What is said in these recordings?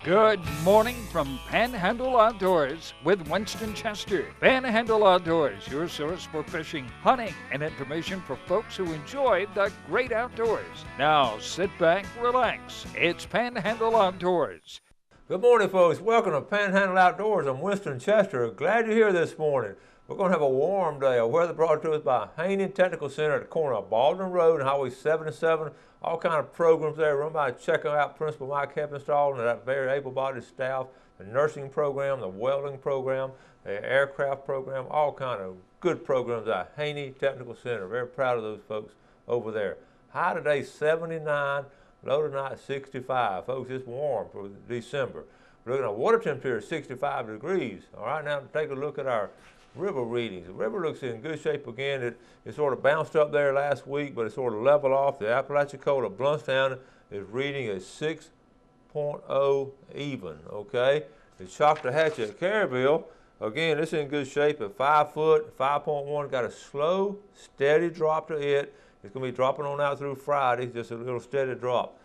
Good morning from Panhandle Outdoors with Winston Chester. Panhandle Outdoors, your source for fishing, hunting, and information for folks who enjoy the great outdoors. Now sit back, relax. It's Panhandle Outdoors. Good morning, folks. Welcome to Panhandle Outdoors. I'm Winston Chester. Glad you're here this morning. We're going to have a warm day. A weather brought to us by Haney Technical Center at the corner of Baldwin Road and Highway 77. All kind of programs there. Run by and check out Principal Mike Heppenstall and that very able-bodied staff. The nursing program, the welding program, the aircraft program, all kind of good programs at Haney Technical Center. Very proud of those folks over there. High today, 79. Low tonight, 65. Folks, it's warm for December. We're looking at water temperature at 65 degrees. All right, now take a look at our river readings. The river looks in good shape again. It sort of bounced up there last week, but it sort of leveled off. The Apalachicola Bluntstown is reading at 6.0 even, okay? The Choctawhatchee at Caryville, again, it's in good shape at 5 foot, 5.1. Got a slow, steady drop to it. It's going to be dropping on out through Friday, just a little steady drop.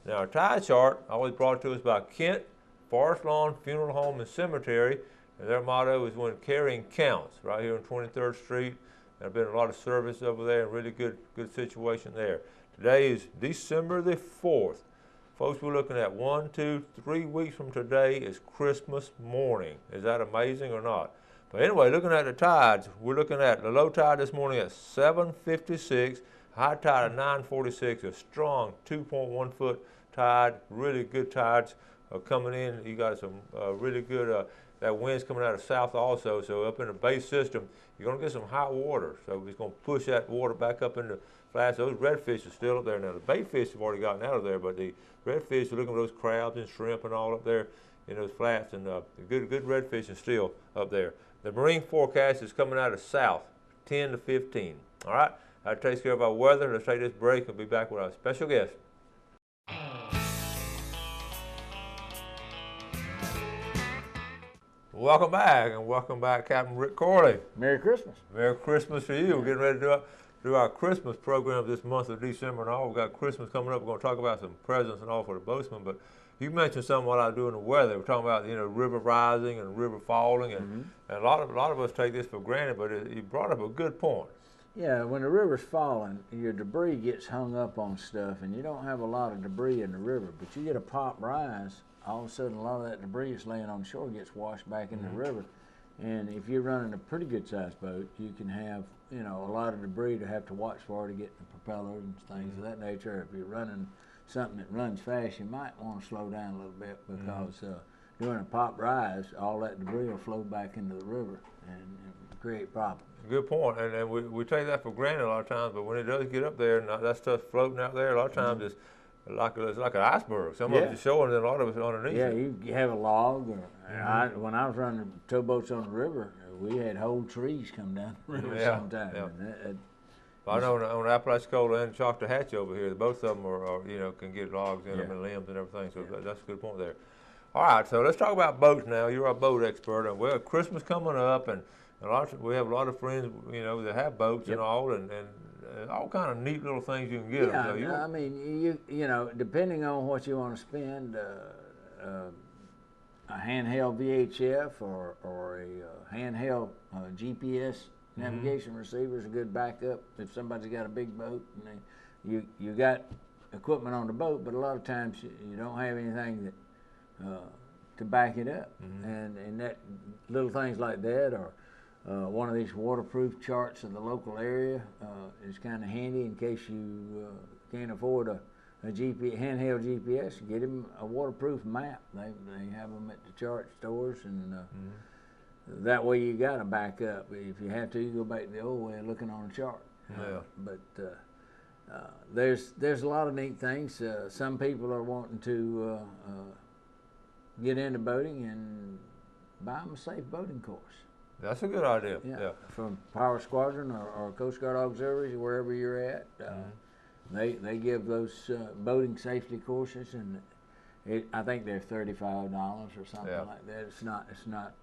Now, our tide chart, always brought to us by Kent Forest Lawn Funeral Home and Cemetery. And their motto is when carrying counts, right here on 23rd Street. There's been a lot of service over there, and really good situation there. Today is December the 4th. Folks, we're looking at 1, 2, 3 weeks from today is Christmas morning. Is that amazing or not? But anyway, looking at the tides, we're looking at the low tide this morning at 7:56, high tide at 9:46, a strong 2.1 foot tide, really good tides coming in. You got some really good that wind's coming out of south also, so up in the bay system, you're going to get some high water. So it's going to push that water back up into flats. Those redfish are still up there now. The bay fish have already gotten out of there, but the redfish are looking at those crabs and shrimp and all up there in those flats, and the good redfish are still up there. The marine forecast is coming out of south, 10 to 15. All right, that takes care of our weather. Let's take this break and be back with our special guest. Welcome back, and welcome back, Captain Rick Corley. Merry Christmas. Merry Christmas to you. We're getting ready to do our Christmas program this month of December and all. We've got Christmas coming up. We're going to talk about some presents and all for the boatmen, but you mentioned something while I was doing the weather. We're talking about, river rising and river falling, and, and a lot of us take this for granted, but you brought up a good point. Yeah, when the river's falling, your debris gets hung up on stuff, and you don't have a lot of debris in the river, but you get a pop rise, all of a sudden a lot of that debris that's laying on the shore gets washed back in the river. And if you're running a pretty good sized boat, you can have, a lot of debris to have to watch for to get the propeller and things of that nature. If you're running something that runs fast, you might want to slow down a little bit, because during a pop rise, all that debris will flow back into the river and create problems. Good point, and we take that for granted a lot of times, but when it does get up there and that stuff's floating out there, a lot of times it's like an iceberg. Some of it's showing, and a lot of it's underneath. Yeah, you have a log. When I was running towboats on the river, we had whole trees come down the river sometimes. Yeah. I know on Apalachicola and Choctawhatchee over here, both of them are can get logs in them and limbs and everything. So that's a good point there. All right, so let's talk about boats now. You're a boat expert, and we have Christmas coming up, and we have a lot of friends, that have boats and all, and all kind of neat little things you can get them. Yeah, I mean, depending on what you want to spend, a handheld VHF or a handheld GPS navigation receiver is a good backup if somebody's got a big boat and you got equipment on the boat, but a lot of times you don't have anything that to back it up, and that little things like that, or one of these waterproof charts of the local area is kind of handy in case you can't afford a handheld GPS. Get them a waterproof map. They have them at the chart stores, and that way you got to back up. If you have to, you go back to the old way of looking on a chart. But there's a lot of neat things. Some people are wanting to get into boating and buy them a safe boating course. That's a good idea. Yeah. From Power Squadron or Coast Guard Auxiliaries, wherever you're at, they give those boating safety courses, and I think they're $35 or something like that. It's not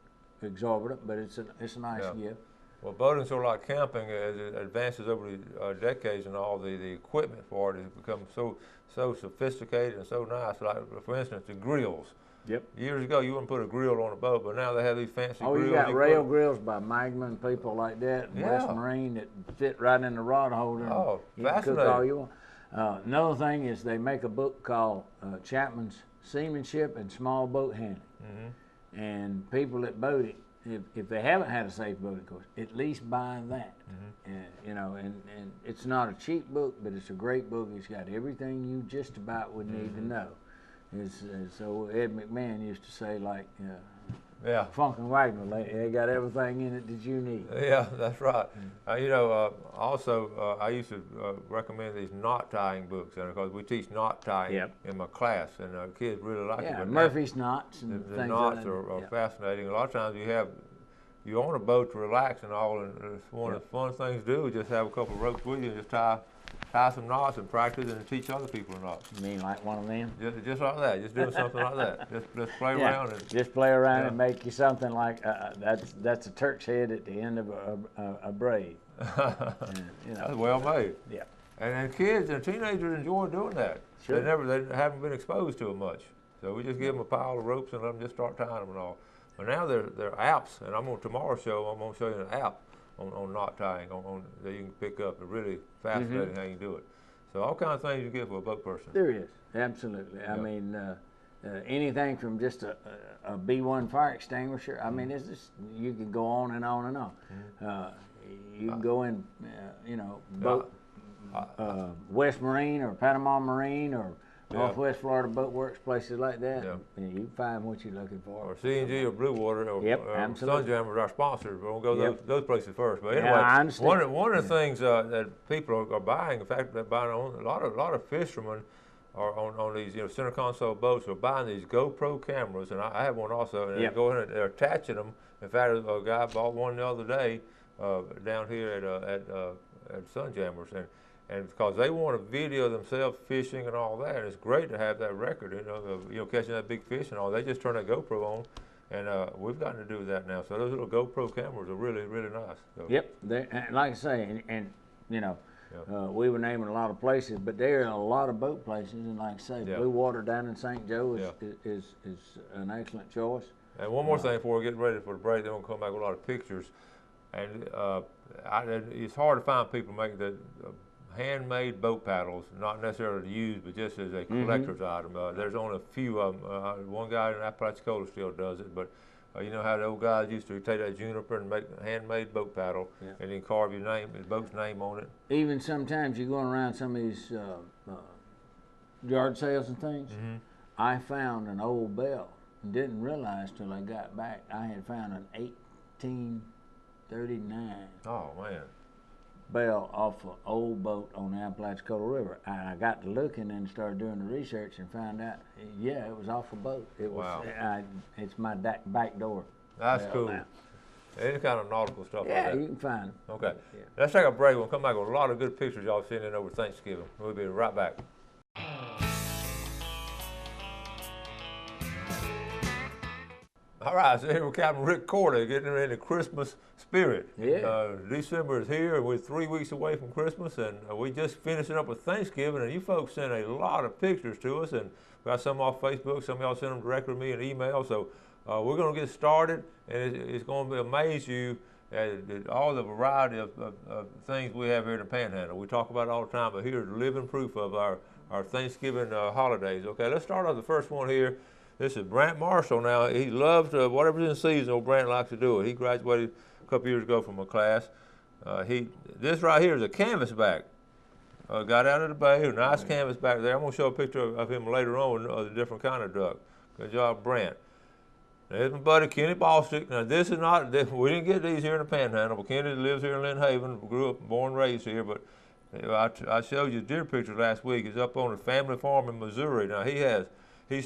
exorbitant, but it's a nice gift. Well, boating's sort of like camping. As it advances over the decades, and all the equipment for it has become so sophisticated and so nice. Like, for instance, the grills. Yep. Years ago, you wouldn't put a grill on a boat, but now they have these fancy Oh, grills. you got rail grills by Magma and people like that, and Yeah. West Marine that fit right in the rod holder. And Oh, you can cook fascinating. all you want. Another thing is they make a book called Chapman's Seamanship and Small Boat Handling. Mm-hmm. And people that boat it, if they haven't had a safe boating course, at least buy that. You know, and it's not a cheap book, but it's a great book. It's got everything you just about would need to know. So Ed McMahon used to say, like, Yeah. Funk and Wagner, they got everything in it that you need. Yeah, that's right. You know, also, I used to recommend these knot tying books because we teach knot tying in my class, and kids really like it. Yeah, But Murphy's knots and the things knots like that. are fascinating. A lot of times you own a boat to relax and all, and it's one of the fun things to do is just have a couple of ropes with you and just tie some knots and practice and teach other people knots. You mean like one of them? Just like that, just doing something like that. Just play around. And, just play around and make you something like that's a Turk's head at the end of a braid. And, you know, that's well made. Yeah. And kids and teenagers enjoy doing that. Sure. They haven't been exposed to it much. So we just give them a pile of ropes and let them just start tying them and all. But now there are apps, and on tomorrow's show I'm going to show you an app on knot tying that you can pick up. It's really fascinating how you do it. So all kinds of things you get for a boat person. There is, absolutely. I mean, anything from just a B1 fire extinguisher. I mean, it's just, you can go on and on and on. You can go in, you know, boat, West Marine or Panama Marine or Northwest Florida Boat Works, places like that, and you can find what you're looking for. Or C&G or Blue Water or Sunjammer, our sponsors. We'll go those places first. But anyway, I understand. One of the things that people are buying, in fact, they're buying a lot of fishermen are on these center console boats are buying these GoPro cameras, and I have one also, and they're going and they're attaching them. In fact, a guy bought one the other day down here at Sunjammers, and because they want to video themselves fishing and all that, and it's great to have that record, catching that big fish and all. They just turn that GoPro on, and we've gotten to do that now. So those little GoPro cameras are really, really nice. So. Yep, like I say, and we were naming a lot of places, but there are a lot of boat places, and like I say, Blue Water down in St. Joe is an excellent choice. And one more thing before we get ready for the break, then we'll come back with a lot of pictures. And it's hard to find people making the handmade boat paddles, not necessarily to use, but just as a collector's item. There's only a few of them. One guy in Apalachicola still does it, but you know how the old guys used to take that juniper and make a handmade boat paddle, and then carve your name, the boat's name on it. Even sometimes you're going around some of these yard sales and things. I found an old bell and didn't realize till I got back I had found an 1839 bell off an old boat on the Apalachicola River. I got to looking and started doing the research and found out, it was off a boat. It was. It's my back door. That's cool. Now. Any kind of nautical stuff like that. Yeah, you can find them. Okay. Let's take a break. We'll come back with a lot of good pictures y'all seen in over Thanksgiving. We'll be right back. All right, so here with Captain Rick Corley getting in the Christmas spirit. December is here, and we're 3 weeks away from Christmas, and we just finishing up with Thanksgiving, and you folks sent a lot of pictures to us, and we got some off Facebook, some of y'all sent them directly to me in email, so we're going to get started, and it's going to amaze you at all the variety of things we have here in the Panhandle. We talk about it all the time, but here's living proof of our Thanksgiving holidays. Okay, let's start off the first one here. This is Brant Marshall now. He loves whatever's in season. Old Brant likes to do it. He graduated a couple years ago from a class. This right here is a canvasback. Got out of the bay, a nice canvasback there. I'm going to show a picture of him later on with a different kind of duck. Good job, Brant. There's my buddy Kenny Ballstick. Now this is not, we didn't get these here in the Panhandle, but Kenny lives here in Lynn Haven, grew up, born and raised here, but I showed you the deer picture last week. He's up on a family farm in Missouri. Now he's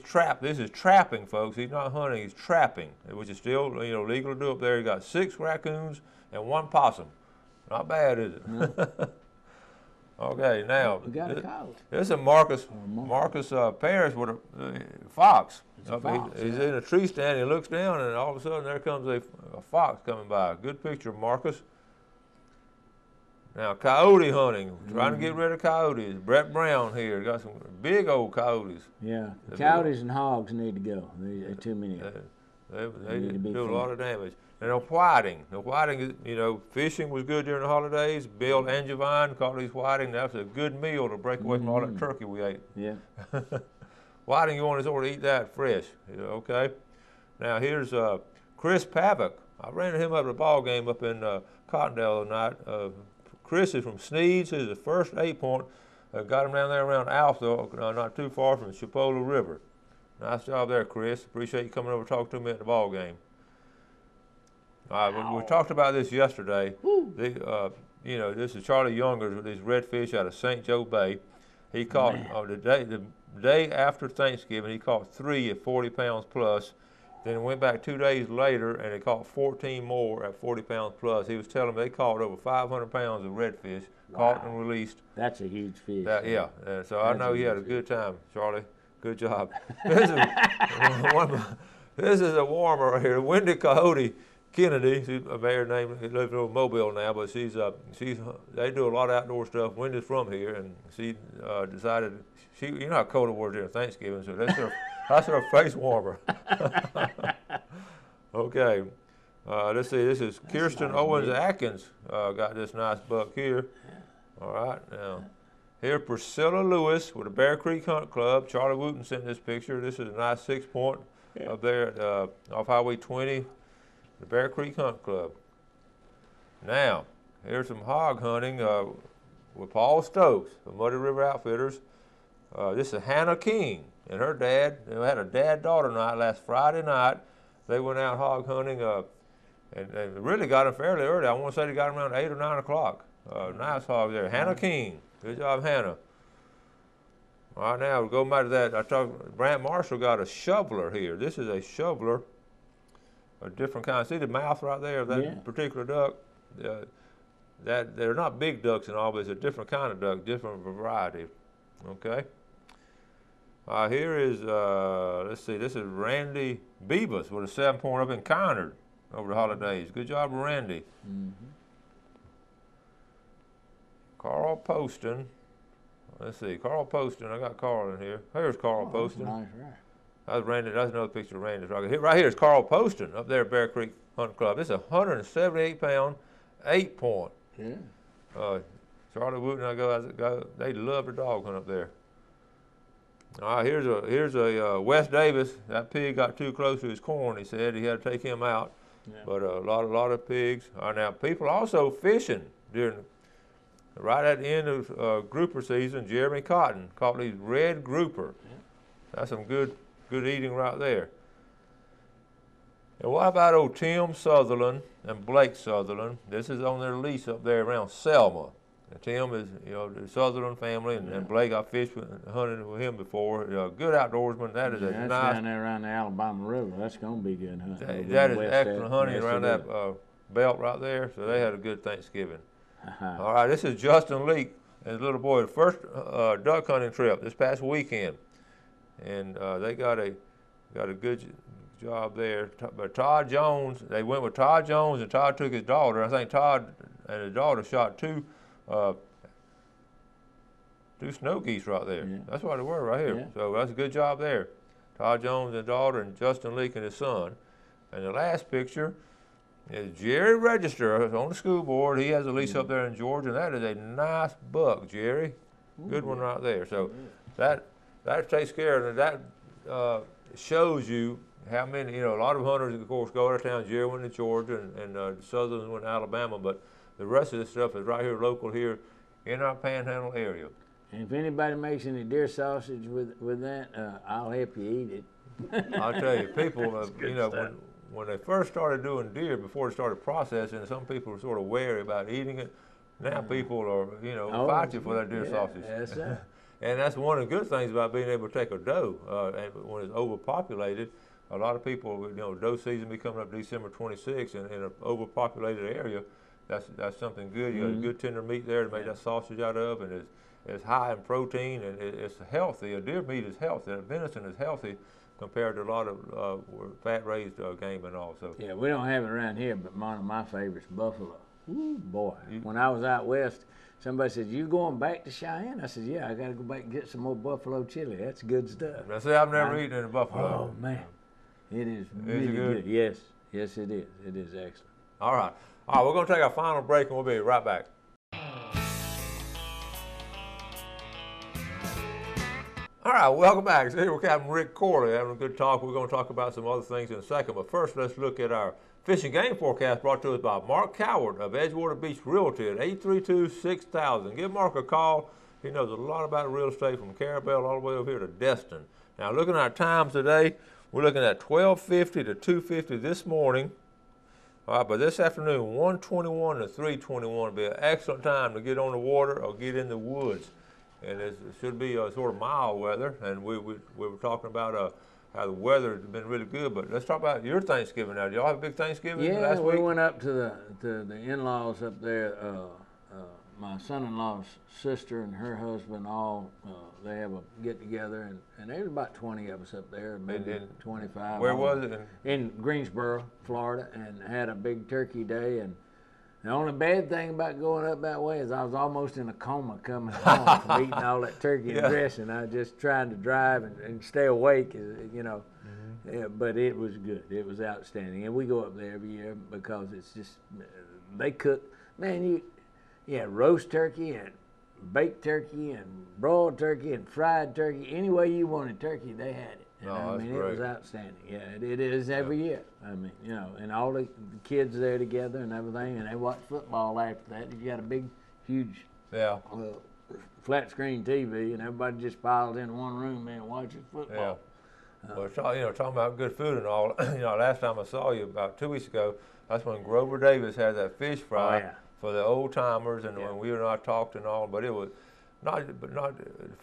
trapped. This is trapping, folks. He's not hunting. He's trapping, which is still legal to do up there. He got 6 raccoons and 1 possum. Not bad, is it? No. Okay, now we got a cow. This is Marcus Parrish with a fox. He's in a tree stand. He looks down, and all of a sudden there comes a fox coming by. Good picture, Marcus. Now, coyote hunting, trying to get rid of coyotes. Brett Brown here got some big old coyotes. Yeah, coyotes and hogs need to go. There's too many. They do a lot of damage. And the whiting. The whiting, you know, fishing was good during the holidays. Bill Angevine caught these whiting. That was a good meal to break away from all that turkey we ate. Yeah. Whiting, you want to sort of eat that fresh, you know, okay? Now, here's Chris Pavick. I ran him up at a ball game up in Cottondale tonight. Chris is from Sneeds. He's the first 8-point. Got him down there around Alpha, not too far from the Chipola River. Nice job there, Chris. Appreciate you coming over to talk to me at the ball game. All right, we talked about this yesterday. You know, this is Charlie Younger with these redfish out of St. Joe Bay. He caught the day after Thanksgiving. He caught 3 at 40 pounds plus. Then went back 2 days later and they caught 14 more at 40 pounds plus. He was telling me they caught over 500 pounds of redfish, caught and released. That's a huge fish. Yeah, so I know you had a good time, Charlie. Good job. This is a warmer right here. Wendy Coyote Kennedy, she's a married name. She lives in Mobile now, but they do a lot of outdoor stuff. Wendy's from here, and she decided you know how cold it was during Thanksgiving, so that's her face warmer. Okay, let's see. This is Kirsten Owens Atkins. Got this nice buck here. All right, now here Priscilla Lewis with the Bear Creek Hunt Club. Charlie Wooten sent this picture. This is a nice 6-point up there off Highway 20, the Bear Creek Hunt Club. Now, here's some hog hunting with Paul Stokes of Muddy River Outfitters. This is Hannah King and her dad. They had a dad-daughter night last Friday night. They went out hog hunting and they really got them fairly early. I want to say they got them around 8 or 9 o'clock. Nice hog there. Hannah King. Good job, Hannah. All right, now we'll go back to that. Brant Marshall got a shoveler here. This is a shoveler, a different kind. See the mouth right there of that particular duck? That they're not big ducks and all, but it's a different kind of duck, different variety. Okay. Here is, let's see, this is Randy Beavis with a 7-point up in Conard over the holidays. Good job, Randy. Carl Poston. Let's see, Carl Poston. I got Carl in here. Here's Carl Poston. Nice, right. That's Randy. That's another picture of Randy. Right here is Carl Poston up there at Bear Creek Hunt Club. This is a 178-pound, 8-point. Yeah. Charlie Wooten and I go. They love the dog hunt up there. All right, here's a Wes Davis. That pig got too close to his corn. He said he had to take him out. Yeah. But a lot of pigs. All right, now people also fishing right at the end of grouper season. Jeremy Cotton caught these red grouper. Yeah. That's some good eating right there. And what about old Tim Sutherland and Blake Sutherland? This is on their lease up there around Selma. And Tim is, the Sutherland family, and Blake, I hunted with him before. Good outdoorsman. That is that's nice. Down there around the Alabama River. That's going to be good hunting. That is excellent hunting around that belt right there. So they had a good Thanksgiving. All right, this is Justin Leake and his little boy. First duck hunting trip this past weekend, and they got a good job there. But Todd Jones, they went with Todd Jones, and Todd took his daughter. I think Todd and his daughter shot two snow geese right there. Yeah. That's what they were right here. Yeah. So that's a good job there. Todd Jones and his daughter, and Justin Leake and his son. And the last picture is Jerry Register on the school board. He has a lease up there in Georgia, and that is a nice buck, Jerry. Good one right there. So that takes care of it. That shows you how many, a lot of hunters, of course, go out of town. Jerry went to Georgia, and Southern went to Alabama, but the rest of this stuff is right here, local here in our Panhandle area. And if anybody makes any deer sausage with that, I'll help you eat it. I'll tell you, people, when they first started doing deer, before they started processing, some people were sort of wary about eating it. Now people are, fight you for that deer sausage. That's right. And that's one of the good things about being able to take a doe. And when it's overpopulated, a lot of people, doe season be coming up December 26th in an overpopulated area. That's something good. You got good tender meat there to make that sausage out of, and it's high in protein, and it's healthy. A deer meat is healthy. Venison is healthy compared to a lot of fat-raised game and all. So yeah, we don't have it around here, but one of my favorites, buffalo. Ooh, boy. When I was out west, somebody said, "You going back to Cheyenne?" I said, "Yeah, I got to go back and get some more buffalo chili. That's good stuff." Now, see, I've never eaten any buffalo. Oh man, it is Is really it good? Yes, yes, it is. It is excellent. All right. All right, we're going to take our final break, and we'll be right back. All right, welcome back. So here we're Captain Rick Corley having a good talk. We're going to talk about some other things in a second. But first, let's look at our fishing game forecast brought to us by Mark Coward of Edgewater Beach Realty at 832-6000. Give Mark a call. He knows a lot about real estate from Carabel all the way over here to Destin. Now, looking at our times today, we're looking at 12:50 to 2:50 this morning. All right, but this afternoon, 1:21 to 3:21 will be an excellent time to get on the water or get in the woods. And it should be sort of mild weather. And we were talking about how the weather has been really good. But let's talk about your Thanksgiving now. Did y'all have a big Thanksgiving last week? Yeah, we went up to the in-laws up there. My son-in-law's sister and her husband they have a get-together, and there was about 20 of us up there, maybe 25. Where was it? In Greensboro, Florida, and had a big turkey day. And the only bad thing about going up that way is I was almost in a coma coming home from eating all that turkey and dressing. I just trying to drive and stay awake, you know. Yeah, but it was good. It was outstanding. And we go up there every year because it's just, they cook. Man, roast turkey and baked turkey and broiled turkey and fried turkey. Any way you wanted turkey, they had it. And I mean, great. It was outstanding. Yeah, it is every year. I mean, you know, and all the kids there together and everything, and they watch football after that. You got a big, huge flat screen TV, and everybody just piled in one room, man, watching football. Yeah. Well, talking about good food and all, last time I saw you about 2 weeks ago, that's when Grover Davis had that fish fry for the old timers, and when we and I talked and all, but it was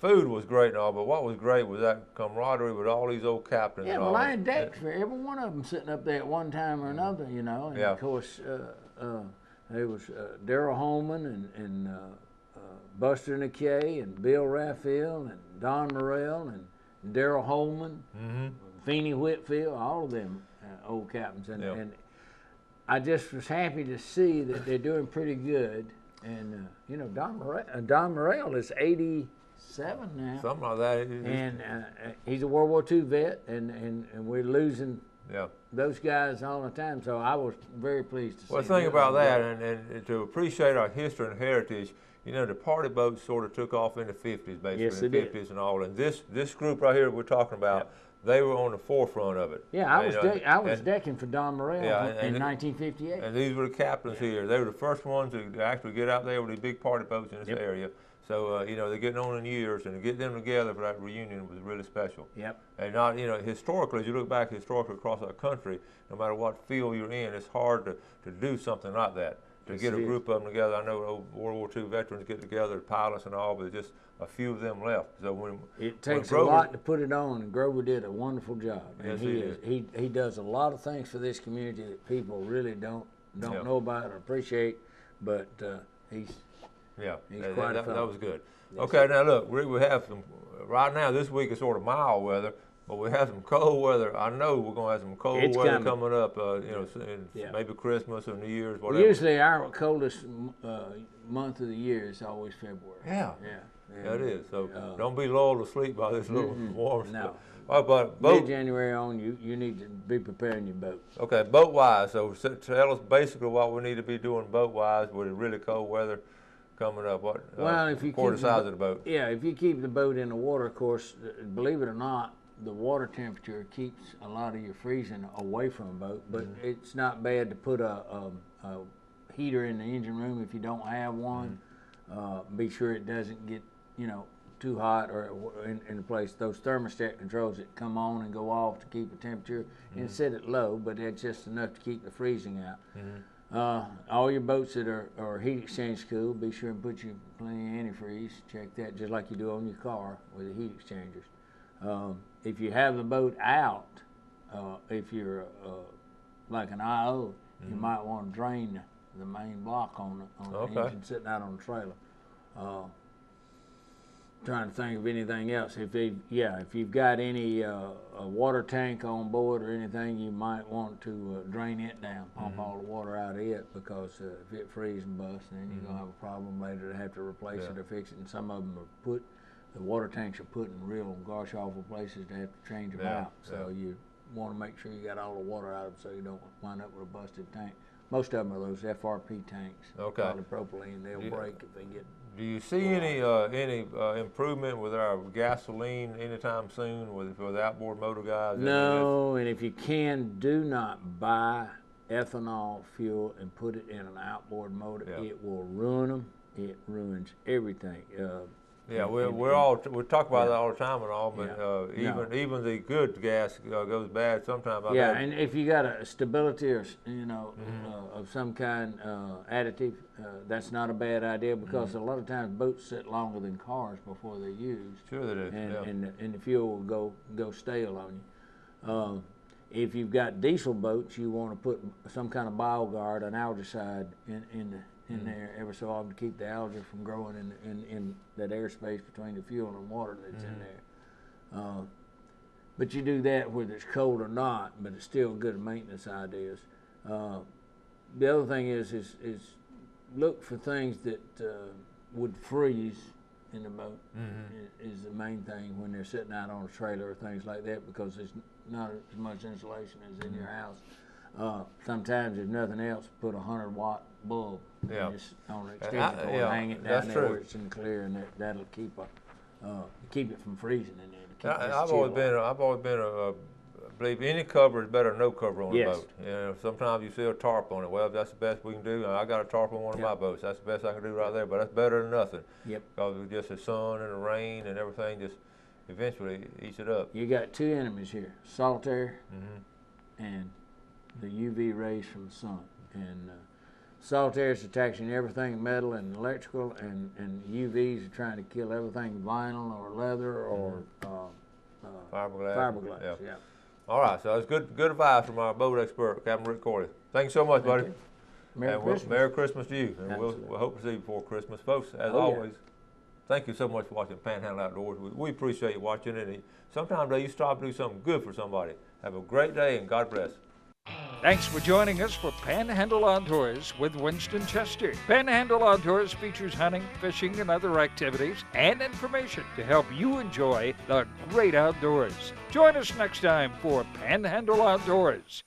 food was great and all, but what was great was that camaraderie with all these old captains. Yeah, well, I had decks for every one of them sitting up there at one time or another, you know, and of course, there was Darrell Holman and Buster McKay and Bill Raphael and Don Morrell and Darrell Holman, Feeney Whitfield, all of them old captains, and I just was happy to see that they're doing pretty good. And Don Morrell is 87 now. Something like that. And he's a World War II vet, and we're losing those guys all the time. So I was very pleased to see. Well, the thing about that, and to appreciate our history and heritage, the party boats sort of took off in the 50s, basically, in the 50s and all. And this group right here we're talking about, they were on the forefront of it. Yeah, I was decking for Don Morrell in 1958. And these were the captains here. They were the first ones to actually get out there with these big party boats in this area. So, they're getting on in years, and to get them together for that reunion was really special. Yep. And not, historically, as you look back historically across our country, no matter what field you're in, it's hard to do something like that. To get a group of them together. I know World War II veterans get together, pilots and all, but just a few of them left. So it takes a lot to put it on, and Grover did a wonderful job. Yes, and he does a lot of things for this community that people really don't know about or appreciate. But he's quite a fellow. That was good. Yes, okay, now look, we have some right now. This week is sort of mild weather. But we have some cold weather. I know we're going to have some cold weather coming up, maybe Christmas or New Year's, whatever. Usually our coldest month of the year is always February. Yeah, it is. So don't be lulled to sleep by this little warm stuff. No. But mid-January on, you need to be preparing your boat. Okay, boat-wise. So tell us basically what we need to be doing boat-wise with the really cold weather coming up. If you keep the size of the boat. Yeah, if you keep the boat in the water, of course, believe it or not, the water temperature keeps a lot of your freezing away from a boat, but it's not bad to put a heater in the engine room if you don't have one. Be sure it doesn't get too hot or in the place. Those thermostat controls that come on and go off to keep the temperature and set it low, but that's just enough to keep the freezing out. All your boats that are heat exchange cool, be sure and put you plenty of antifreeze. Check that just like you do on your car with the heat exchangers. If you have the boat out, if you're like an IO, you might want to drain the main block on the engine sitting out on the trailer. trying to think of anything else. If you've got any a water tank on board or anything, you might want to drain it down, pump all the water out of it, because if it freezes and busts, then you're gonna have a problem later to have to replace it or fix it. And some of them are the water tanks are put in real gosh awful places to have to change them out. So you want to make sure you got all the water out of them so you don't wind up with a busted tank. Most of them are those FRP tanks. Polypropylene, they'll break if they get. Do you see any improvement with our gasoline anytime soon for the outboard motor guys? No, and if you can, do not buy ethanol fuel and put it in an outboard motor. It will ruin them. It ruins everything. We talk about that all the time and all, but even the good gas goes bad sometimes. And if you got a stability or of some kind additive, that's not a bad idea, because a lot of times boats sit longer than cars before they're used. Sure they do. And the fuel will go stale on you. If you've got diesel boats, you want to put some kind of BioGuard, an algicide in there every so often to keep the algae from growing in that airspace between the fuel and water that's in there. But you do that whether it's cold or not, but it's still good maintenance ideas. The other thing is look for things that would freeze in the boat is the main thing when they're sitting out on a trailer or things like that, because there's not as much insulation as in your house. Sometimes, if nothing else, put a 100-watt bulb just on an extension cord, hang it down there where it's in the clear, and that'll keep it from freezing in there. I've always been believe any cover is better than no cover on a boat. Sometimes you see a tarp on it. Well, that's the best we can do. I got a tarp on one of my boats. That's the best I can do right there. But that's better than nothing. Because with just the sun and the rain and everything, just eventually eats it up. You got two enemies here: salt air and the UV rays from the sun. And salt air is attaching everything metal and electrical, and UVs are trying to kill everything vinyl or leather or fiberglass. All right, so it's good advice from our boat expert, Captain Rick Corley. Thank you so much, buddy. Merry Christmas. Merry Christmas to you. And we'll hope to see you before Christmas. Folks, as always, thank you so much for watching Panhandle Outdoors. We appreciate you watching it. Sometimes you stop and do something good for somebody. Have a great day, and God bless. Thanks for joining us for Panhandle Outdoors with Winston Chester. Panhandle Outdoors features hunting, fishing, and other activities and information to help you enjoy the great outdoors. Join us next time for Panhandle Outdoors.